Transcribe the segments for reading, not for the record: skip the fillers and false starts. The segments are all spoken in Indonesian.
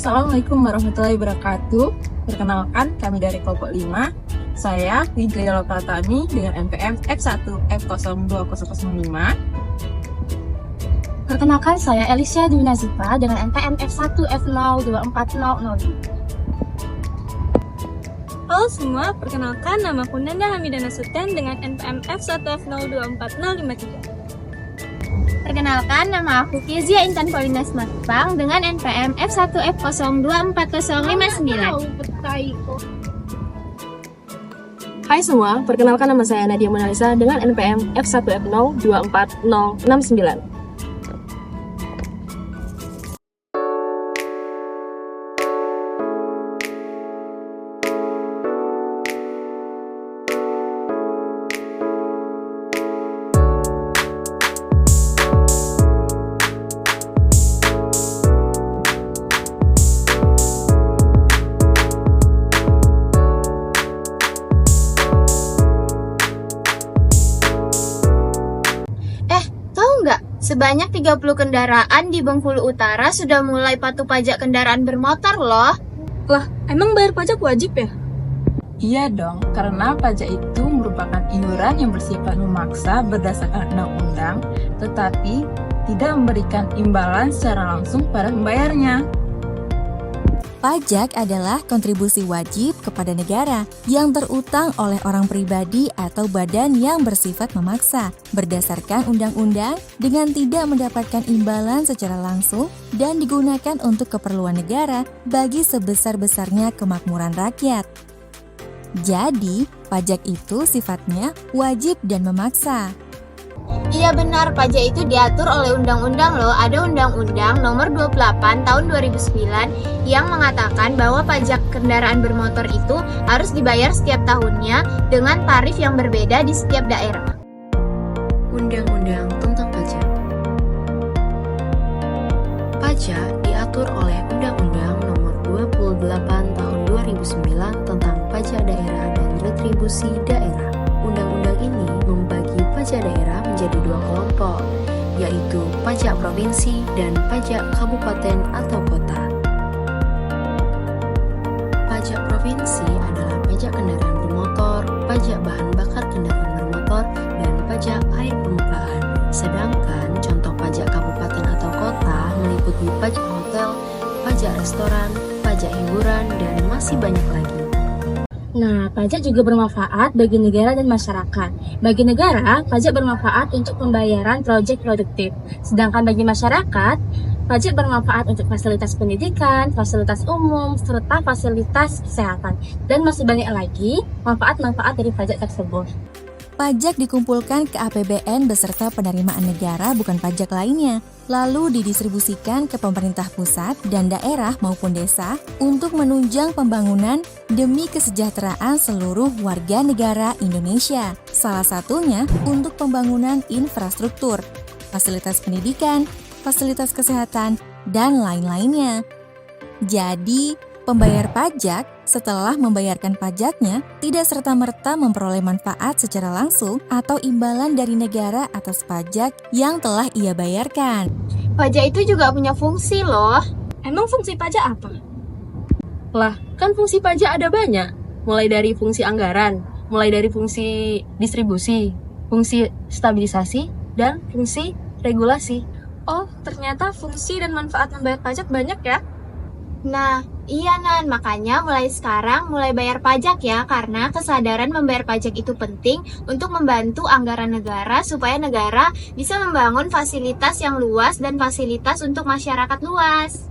Assalamualaikum warahmatullahi wabarakatuh. Perkenalkan, kami dari kelompok 5. Saya Widri Pratami dengan NPM F1F020005. Perkenalkan, saya Elisha Dwi Nazifa dengan NPM F1F024005. Halo semua, perkenalkan namaku Nanda Hamidana Sultan dengan NPM F1F024053. Perkenalkan, nama aku Kezia Intan Paulina Simatupang dengan NPM F1F024059. Hai semua, perkenalkan nama saya Nadia Monalisa dengan NPM F1F024069. Sebanyak 30 kendaraan di Bengkulu Utara sudah mulai patuh pajak kendaraan bermotor loh. Lah, emang bayar pajak wajib ya? Iya dong, karena pajak itu merupakan iuran yang bersifat memaksa berdasarkan undang-undang, tetapi tidak memberikan imbalan secara langsung pada pembayarnya. Pajak adalah kontribusi wajib kepada negara yang terutang oleh orang pribadi atau badan yang bersifat memaksa berdasarkan undang-undang dengan tidak mendapatkan imbalan secara langsung dan digunakan untuk keperluan negara bagi sebesar-besarnya kemakmuran rakyat. Jadi, pajak itu sifatnya wajib dan memaksa. Iya benar, pajak itu diatur oleh undang-undang loh. Ada Undang-Undang Nomor 28 Tahun 2009 yang mengatakan bahwa pajak kendaraan bermotor itu harus dibayar setiap tahunnya dengan tarif yang berbeda di setiap daerah. Undang-Undang tentang pajak. Pajak diatur oleh Undang-Undang Nomor 28 Tahun 2009 tentang pajak daerah dan retribusi daerah. Undang-undang ini membagi pajak daerah menjadi dua kelompok, yaitu pajak provinsi dan pajak kabupaten atau kota. Pajak provinsi adalah pajak kendaraan bermotor, pajak bahan bakar kendaraan bermotor, dan pajak air permukaan. Sedangkan contoh pajak kabupaten atau kota meliputi pajak hotel, pajak restoran, pajak hiburan, dan masih banyak lagi. Nah, pajak juga bermanfaat bagi negara dan masyarakat. Bagi negara, pajak bermanfaat untuk pembayaran proyek produktif. Sedangkan bagi masyarakat, pajak bermanfaat untuk fasilitas pendidikan, fasilitas umum, serta fasilitas kesehatan. Dan masih banyak lagi manfaat-manfaat dari pajak tersebut. Pajak dikumpulkan ke APBN beserta penerimaan negara bukan pajak lainnya, lalu didistribusikan ke pemerintah pusat dan daerah maupun desa untuk menunjang pembangunan demi kesejahteraan seluruh warga negara Indonesia. Salah satunya untuk pembangunan infrastruktur, fasilitas pendidikan, fasilitas kesehatan, dan lain-lainnya. Jadi, pembayar pajak setelah membayarkan pajaknya tidak serta-merta memperoleh manfaat secara langsung atau imbalan dari negara atas pajak yang telah ia bayarkan. Pajak itu juga punya fungsi loh. Emang fungsi pajak apa? Lah, kan fungsi pajak ada banyak. Mulai dari fungsi anggaran, mulai dari fungsi distribusi, fungsi stabilisasi, dan fungsi regulasi. Oh, ternyata fungsi dan manfaat membayar pajak banyak ya? Nah, iya Nan, makanya mulai sekarang mulai bayar pajak ya, karena kesadaran membayar pajak itu penting untuk membantu anggaran negara supaya negara bisa membangun fasilitas yang luas dan fasilitas untuk masyarakat luas.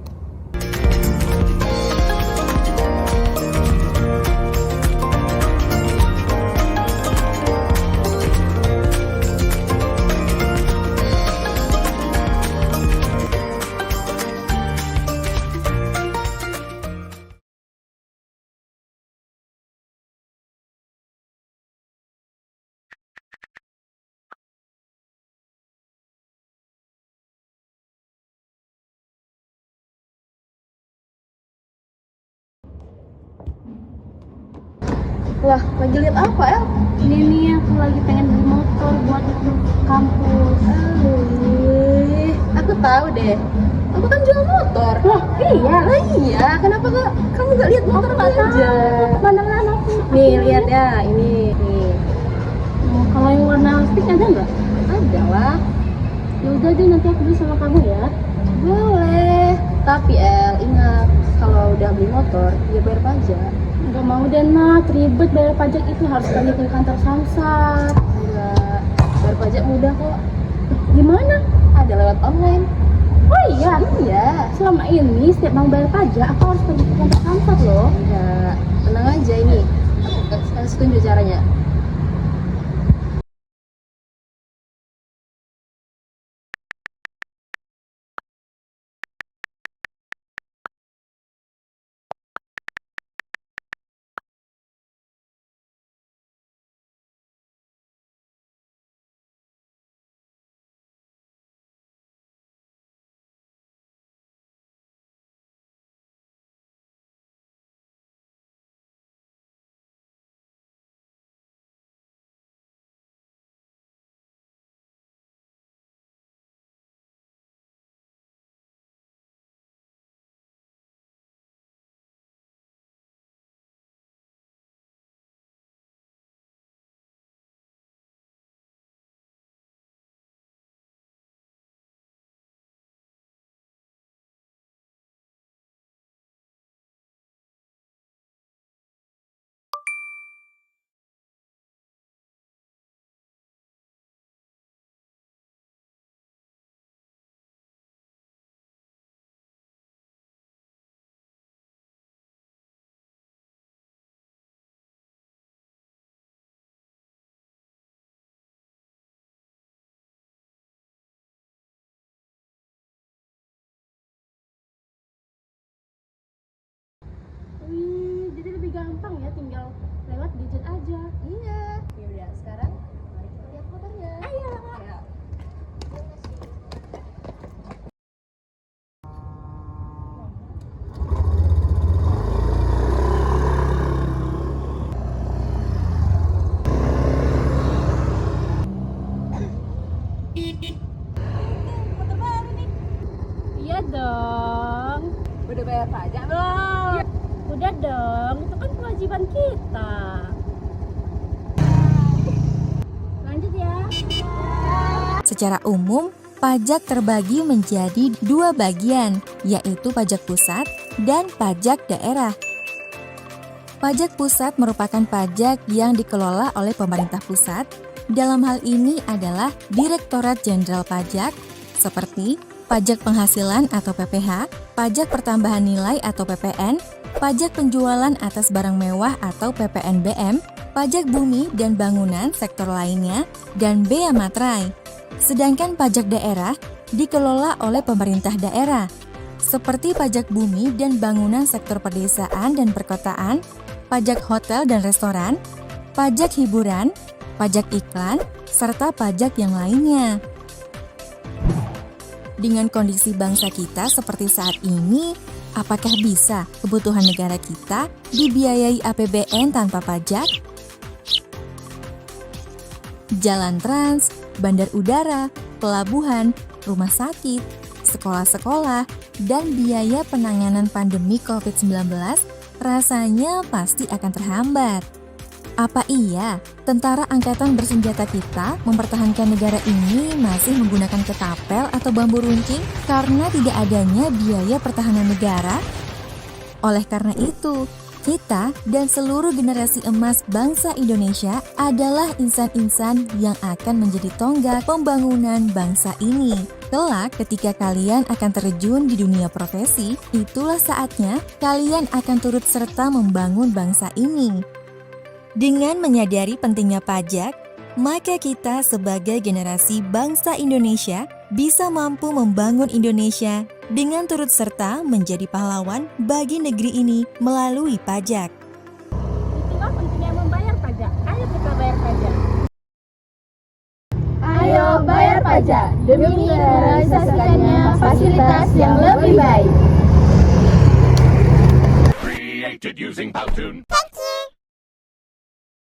Wah, lagi lihat apa ya? Ini nih aku lagi pengen beli motor buat ke kampus. Aku tahu deh. Aku kan jual motor. Loh, iya. Lah iya, kenapa kamu gak lihat motor aja? Mana-mana aku. Nih, lihat ya, ini. Nih, Kalau yang warna pink ada nggak? ada lah. Ya udah deh, nanti aku beli sama kamu ya. Boleh. Tapi ingat, kalau udah beli motor, ya bayar pajak. Nggak mau deh, Nat. Ribet bayar pajak itu, harus pergi ke kantor Samsat. Enggak, bayar pajak mudah kok. Gimana? Ada lewat online. Oh iya, Iya. selama ini setiap mau bayar pajak, aku harus pergi ke kantor Samsat loh. Enggak, tenang aja ini. Aku kasih tunjuk caranya. Wih, jadi lebih gampang ya, tinggal lewat gadget aja. Iya. Ya udah, sekarang mari kita lihat motornya. Ayo. Iya dong. Udah bayar pajak belum? Udah dong, itu kan kewajiban kita. Lanjut ya. Secara umum, pajak terbagi menjadi dua bagian, yaitu pajak pusat dan pajak daerah. Pajak pusat merupakan pajak yang dikelola oleh pemerintah pusat. Dalam hal ini adalah Direktorat Jenderal Pajak, seperti pajak penghasilan atau PPH, pajak pertambahan nilai atau PPN, pajak penjualan atas barang mewah atau PPNBM, pajak bumi dan bangunan sektor lainnya, dan Bea Matrai. Sedangkan pajak daerah dikelola oleh pemerintah daerah, seperti pajak bumi dan bangunan sektor pedesaan dan perkotaan, pajak hotel dan restoran, pajak hiburan, pajak iklan, serta pajak yang lainnya. Dengan kondisi bangsa kita seperti saat ini, apakah bisa kebutuhan negara kita dibiayai APBN tanpa pajak? Jalan trans, bandar udara, pelabuhan, rumah sakit, sekolah-sekolah, dan biaya penanganan pandemi COVID-19 rasanya pasti akan terhambat. Apa iya tentara angkatan bersenjata kita mempertahankan negara ini masih menggunakan ketapel atau bambu runcing karena tidak adanya biaya pertahanan negara? Oleh karena itu, kita dan seluruh generasi emas bangsa Indonesia adalah insan-insan yang akan menjadi tonggak pembangunan bangsa ini. Kelak ketika kalian akan terjun di dunia profesi, itulah saatnya kalian akan turut serta membangun bangsa ini. Dengan menyadari pentingnya pajak, maka kita sebagai generasi bangsa Indonesia bisa mampu membangun Indonesia dengan turut serta menjadi pahlawan bagi negeri ini melalui pajak. Itulah pentingnya membayar pajak. Ayo kita bayar pajak. Ayo bayar pajak demi merealisasikannya fasilitas yang lebih baik. Created using Powtoon.